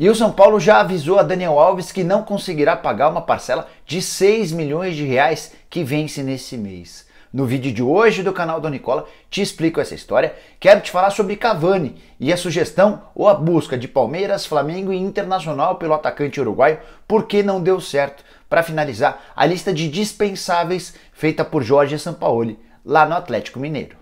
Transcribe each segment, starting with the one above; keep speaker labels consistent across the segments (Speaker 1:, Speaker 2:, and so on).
Speaker 1: E o São Paulo já avisou a Daniel Alves que não conseguirá pagar uma parcela de 6 milhões de reais que vence nesse mês. No vídeo de hoje do canal do Nicola te explico essa história, quero te falar sobre Cavani e a sugestão ou a busca de Palmeiras, Flamengo e Internacional pelo atacante uruguaio, porque não deu certo, para finalizar a lista de dispensáveis feita por Jorge Sampaoli lá no Atlético Mineiro.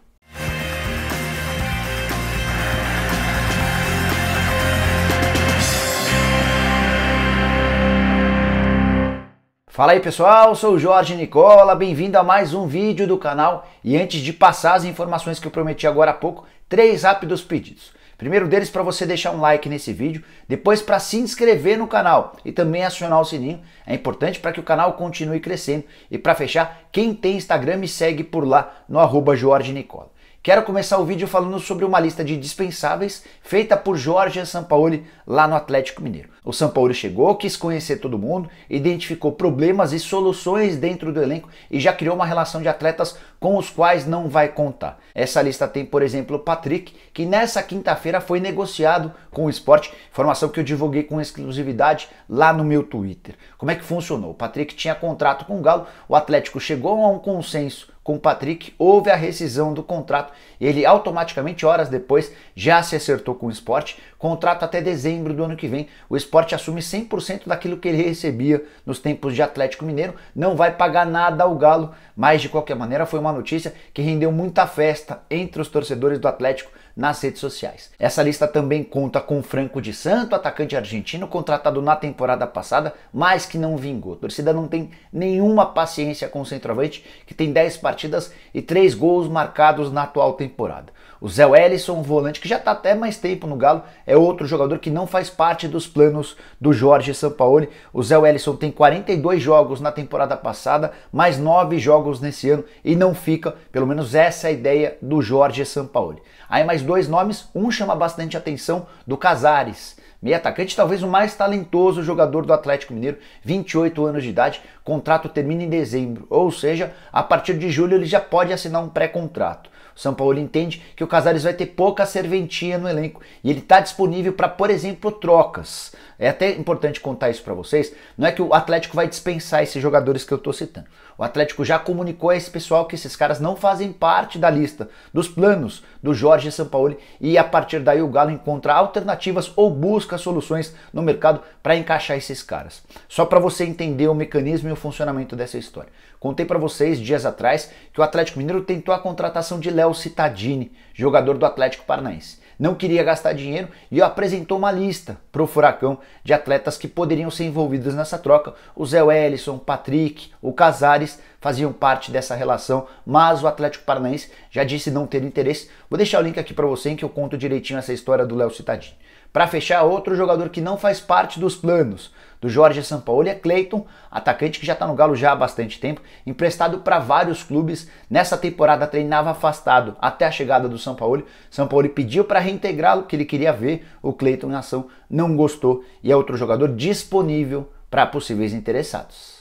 Speaker 1: Fala aí pessoal, sou o Jorge Nicola, bem-vindo a mais um vídeo do canal e antes de passar as informações que eu prometi agora há pouco, 3 rápidos pedidos. Primeiro deles para você deixar um like nesse vídeo, depois para se inscrever no canal e também acionar o sininho, é importante para que o canal continue crescendo e para fechar, quem tem Instagram me segue por lá no @Jorge Nicola. Quero começar o vídeo falando sobre uma lista de dispensáveis feita por Jorge Sampaoli lá no Atlético Mineiro. O Sampaoli chegou, quis conhecer todo mundo, identificou problemas e soluções dentro do elenco e já criou uma relação de atletas com os quais não vai contar. Essa lista tem, por exemplo, o Patrick, que nessa quinta-feira foi negociado com o Sport, informação que eu divulguei com exclusividade lá no meu Twitter. Como é que funcionou? O Patrick tinha contrato com o Galo, o Atlético chegou a um consenso com o Patrick, houve a rescisão do contrato e ele automaticamente, horas depois, já se acertou com o Sport, contrato até dezembro do ano que vem. O Sport assume 100% daquilo que ele recebia nos tempos de Atlético Mineiro, não vai pagar nada ao Galo, mas de qualquer maneira foi uma notícia que rendeu muita festa entre os torcedores do Atlético nas redes sociais. Essa lista também conta com Franco de Santo, atacante argentino, contratado na temporada passada, mas que não vingou. A torcida não tem nenhuma paciência com o centroavante, que tem 10 partidas e 3 gols marcados na atual temporada. O Zé Wellison, volante que já está até mais tempo no Galo, é outro jogador que não faz parte dos planos do Jorge Sampaoli. O Zé Wellison tem 42 jogos na temporada passada, mais 9 jogos nesse ano e não fica, pelo menos essa é a ideia do Jorge Sampaoli. Aí mais 2 nomes, um chama bastante atenção, do Casares. Meio atacante, talvez o mais talentoso jogador do Atlético Mineiro, 28 anos de idade, contrato termina em dezembro, ou seja, a partir de julho ele já pode assinar um pré-contrato. O Sampaoli entende que o Casares vai ter pouca serventia no elenco e ele está disponível para, por exemplo, trocas. É até importante contar isso para vocês, não é que o Atlético vai dispensar esses jogadores que eu estou citando. O Atlético já comunicou a esse pessoal que esses caras não fazem parte da lista dos planos do Jorge Sampaoli e a partir daí o Galo encontra alternativas ou busca soluções no mercado para encaixar esses caras. Só para você entender o mecanismo e o funcionamento dessa história. Contei para vocês dias atrás que o Atlético Mineiro tentou a contratação de Léo Cittadini, jogador do Atlético Paranaense. Não queria gastar dinheiro e apresentou uma lista para o Furacão de atletas que poderiam ser envolvidos nessa troca. O Zé Wellison, Patrick, o Casares faziam parte dessa relação, mas o Atlético Paranaense já disse não ter interesse. Vou deixar o link aqui para você em que eu conto direitinho essa história do Léo Cittadini. Para fechar, outro jogador que não faz parte dos planos do Jorge Sampaoli é Cleiton, atacante que já está no Galo já há bastante tempo, emprestado para vários clubes. Nessa temporada treinava afastado até a chegada do Sampaoli. Sampaoli pediu para reintegrá-lo, que ele queria ver o Cleiton em ação, não gostou e é outro jogador disponível para possíveis interessados.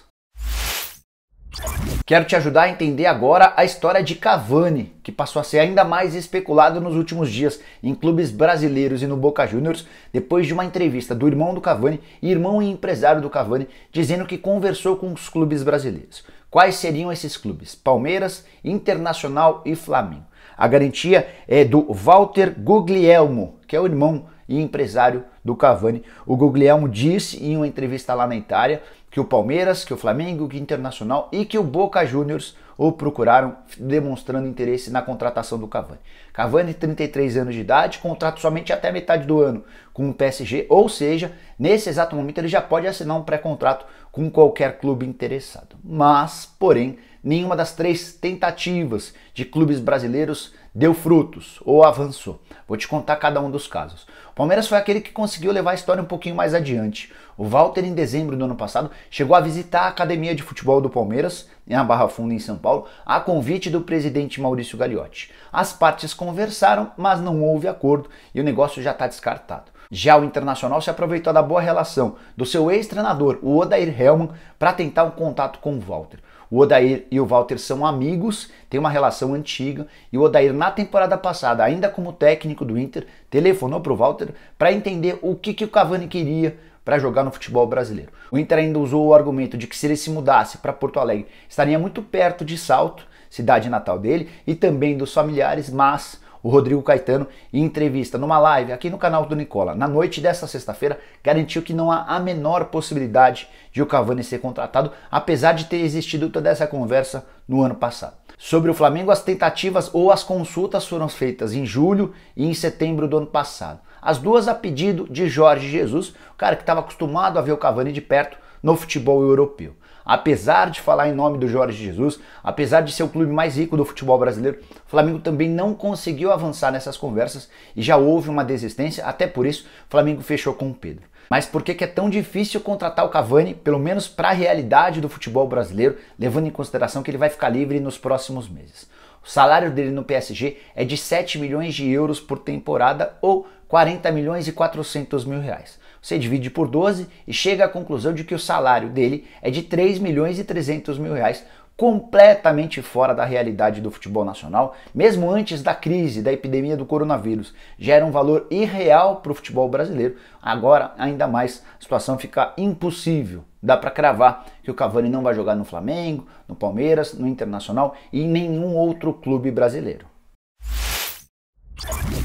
Speaker 1: Quero te ajudar a entender agora a história de Cavani, que passou a ser ainda mais especulado nos últimos dias em clubes brasileiros e no Boca Juniors, depois de uma entrevista do irmão do Cavani e irmão e empresário do Cavani, dizendo que conversou com os clubes brasileiros. Quais seriam esses clubes? Palmeiras, Internacional e Flamengo. A garantia é do Walter Guglielmo, que é o irmão e empresário do Cavani. O Guglielmo disse em uma entrevista lá na Itália que o Palmeiras, que o Flamengo, que o Internacional e que o Boca Juniors o procuraram, demonstrando interesse na contratação do Cavani. Cavani, 33 anos de idade, contrato somente até metade do ano com o PSG, ou seja, nesse exato momento ele já pode assinar um pré-contrato com qualquer clube interessado. Mas, porém, nenhuma das 3 tentativas de clubes brasileiros deu frutos ou avançou. Vou te contar cada um dos casos. O Palmeiras foi aquele que conseguiu levar a história um pouquinho mais adiante. O Walter, em dezembro do ano passado, chegou a visitar a academia de futebol do Palmeiras, na Barra Funda, em São Paulo, a convite do presidente Maurício Gagliotti. As partes conversaram, mas não houve acordo e o negócio já está descartado. Já o Internacional se aproveitou da boa relação do seu ex-treinador, o Odair Hellmann, para tentar um contato com o Walter. O Odair e o Walter são amigos, têm uma relação antiga, e o Odair, na temporada passada, ainda como técnico do Inter, telefonou para o Walter para entender o que o Cavani queria para jogar no futebol brasileiro. O Inter ainda usou o argumento de que se ele se mudasse para Porto Alegre, estaria muito perto de Salto, cidade natal dele, e também dos familiares, mas o Rodrigo Caetano, em entrevista numa live aqui no canal do Nicola, na noite desta sexta-feira, garantiu que não há a menor possibilidade de o Cavani ser contratado, apesar de ter existido toda essa conversa no ano passado. Sobre o Flamengo, as tentativas ou as consultas foram feitas em julho e em setembro do ano passado. As duas a pedido de Jorge Jesus, o cara que estava acostumado a ver o Cavani de perto no futebol europeu. Apesar de falar em nome do Jorge Jesus, apesar de ser o clube mais rico do futebol brasileiro, o Flamengo também não conseguiu avançar nessas conversas e já houve uma desistência, até por isso o Flamengo fechou com o Pedro. Mas por que é tão difícil contratar o Cavani, pelo menos para a realidade do futebol brasileiro, levando em consideração que ele vai ficar livre nos próximos meses? O salário dele no PSG é de 7 milhões de euros por temporada ou 40 milhões e 400 mil reais. Você divide por 12 e chega à conclusão de que o salário dele é de 3 milhões e 300 mil reais, completamente fora da realidade do futebol nacional, mesmo antes da crise, da epidemia do coronavírus. Já era um valor irreal para o futebol brasileiro, agora ainda mais a situação fica impossível. Dá para cravar que o Cavani não vai jogar no Flamengo, no Palmeiras, no Internacional e em nenhum outro clube brasileiro.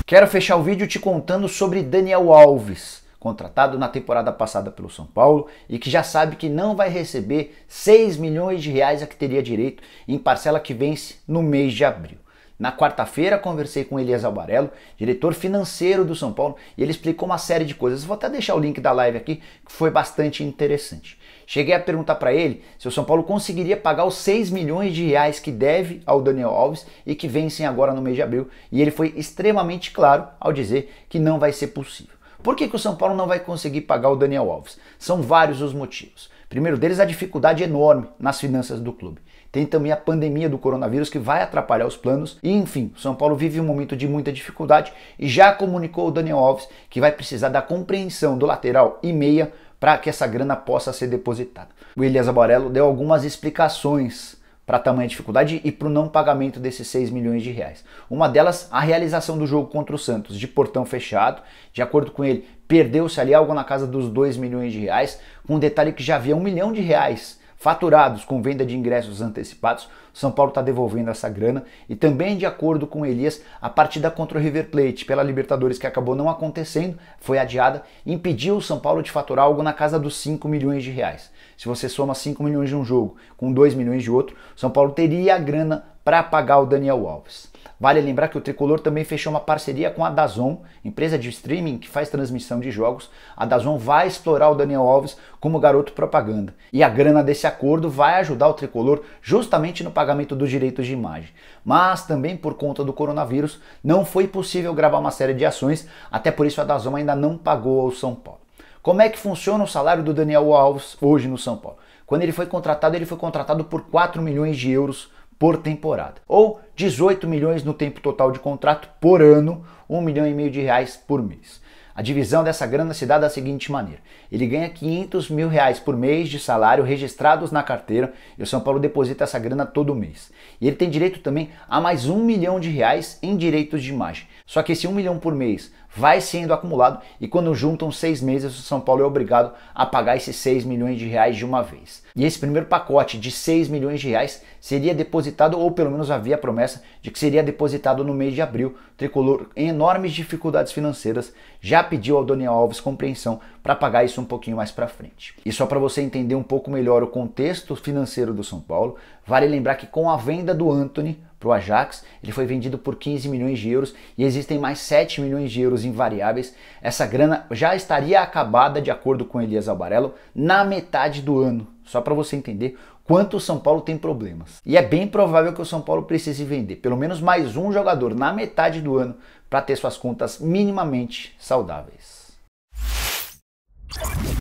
Speaker 1: Quero fechar o vídeo te contando sobre Daniel Alves, contratado na temporada passada pelo São Paulo e que já sabe que não vai receber 6 milhões de reais a que teria direito em parcela que vence no mês de abril. Na quarta-feira conversei com Elias Albarello, diretor financeiro do São Paulo, e ele explicou uma série de coisas. Vou até deixar o link da live aqui, que foi bastante interessante. Cheguei a perguntar para ele se o São Paulo conseguiria pagar os 6 milhões de reais que deve ao Daniel Alves e que vencem agora no mês de abril, e ele foi extremamente claro ao dizer que não vai ser possível. Por que o São Paulo não vai conseguir pagar o Daniel Alves? São vários os motivos. Primeiro deles, a dificuldade enorme nas finanças do clube. Tem também a pandemia do coronavírus que vai atrapalhar os planos. E enfim, o São Paulo vive um momento de muita dificuldade e já comunicou o Daniel Alves que vai precisar da compreensão do lateral e meia para que essa grana possa ser depositada. O Elias Albarello deu algumas explicações para a tamanha dificuldade e para o não pagamento desses 6 milhões de reais. Uma delas, a realização do jogo contra o Santos de portão fechado. De acordo com ele, perdeu-se ali algo na casa dos 2 milhões de reais, com um detalhe que já havia 1 milhão de reais faturados com venda de ingressos antecipados. O São Paulo está devolvendo essa grana. E também, de acordo com Elias, a partida contra o River Plate pela Libertadores, que acabou não acontecendo, foi adiada, impediu o São Paulo de faturar algo na casa dos 5 milhões de reais. Se você soma 5 milhões de um jogo com 2 milhões de outro, o São Paulo teria a grana para pagar o Daniel Alves. Vale lembrar que o Tricolor também fechou uma parceria com a DAZN, empresa de streaming que faz transmissão de jogos. A DAZN vai explorar o Daniel Alves como garoto propaganda. E a grana desse acordo vai ajudar o Tricolor justamente no pagamento dos direitos de imagem. Mas também por conta do coronavírus não foi possível gravar uma série de ações, até por isso a DAZN ainda não pagou ao São Paulo. Como é que funciona o salário do Daniel Alves hoje no São Paulo? Quando ele foi contratado por 4 milhões de euros por temporada, ou 18 milhões no tempo total de contrato por ano, 1,5 milhão de reais por mês. A divisão dessa grana se dá da seguinte maneira: ele ganha 500 mil reais por mês de salário registrados na carteira e o São Paulo deposita essa grana todo mês. E ele tem direito também a mais 1 milhão de reais em direitos de imagem. Só que esse 1 milhão por mês vai sendo acumulado e quando juntam 6 meses o São Paulo é obrigado a pagar esses 6 milhões de reais de uma vez. E esse primeiro pacote de 6 milhões de reais seria depositado, ou pelo menos havia a promessa de que seria depositado no mês de abril. O Tricolor, em enormes dificuldades financeiras, já pediu ao Daniel Alves compreensão para pagar isso um pouquinho mais para frente. E só para você entender um pouco melhor o contexto financeiro do São Paulo, vale lembrar que com a venda do Antony para o Ajax, ele foi vendido por 15 milhões de euros e existem mais 7 milhões de euros em variáveis. Essa grana já estaria acabada, de acordo com Elias Albarello, na metade do ano. Só para você entender quanto o São Paulo tem problemas. E é bem provável que o São Paulo precise vender pelo menos mais um jogador na metade do ano para ter suas contas minimamente saudáveis.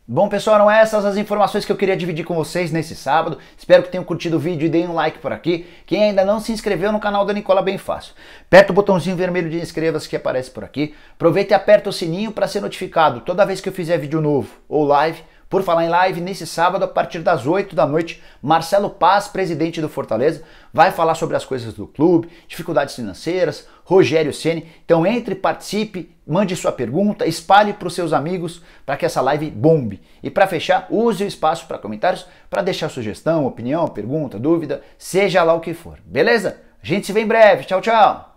Speaker 1: Bom pessoal, eram essas as informações que eu queria dividir com vocês nesse sábado. Espero que tenham curtido o vídeo e deem um like por aqui. Quem ainda não se inscreveu no canal da Nicola, bem fácil. Aperta o botãozinho vermelho de inscreva-se que aparece por aqui. Aproveita e aperta o sininho para ser notificado toda vez que eu fizer vídeo novo ou live, Por falar em live, nesse sábado, a partir das 8 da noite, Marcelo Paz, presidente do Fortaleza, vai falar sobre as coisas do clube, dificuldades financeiras, Rogério Ceni. Então entre, participe, mande sua pergunta, espalhe para os seus amigos para que essa live bombe. E para fechar, use o espaço para comentários para deixar sugestão, opinião, pergunta, dúvida, seja lá o que for. Beleza? A gente se vê em breve. Tchau, tchau!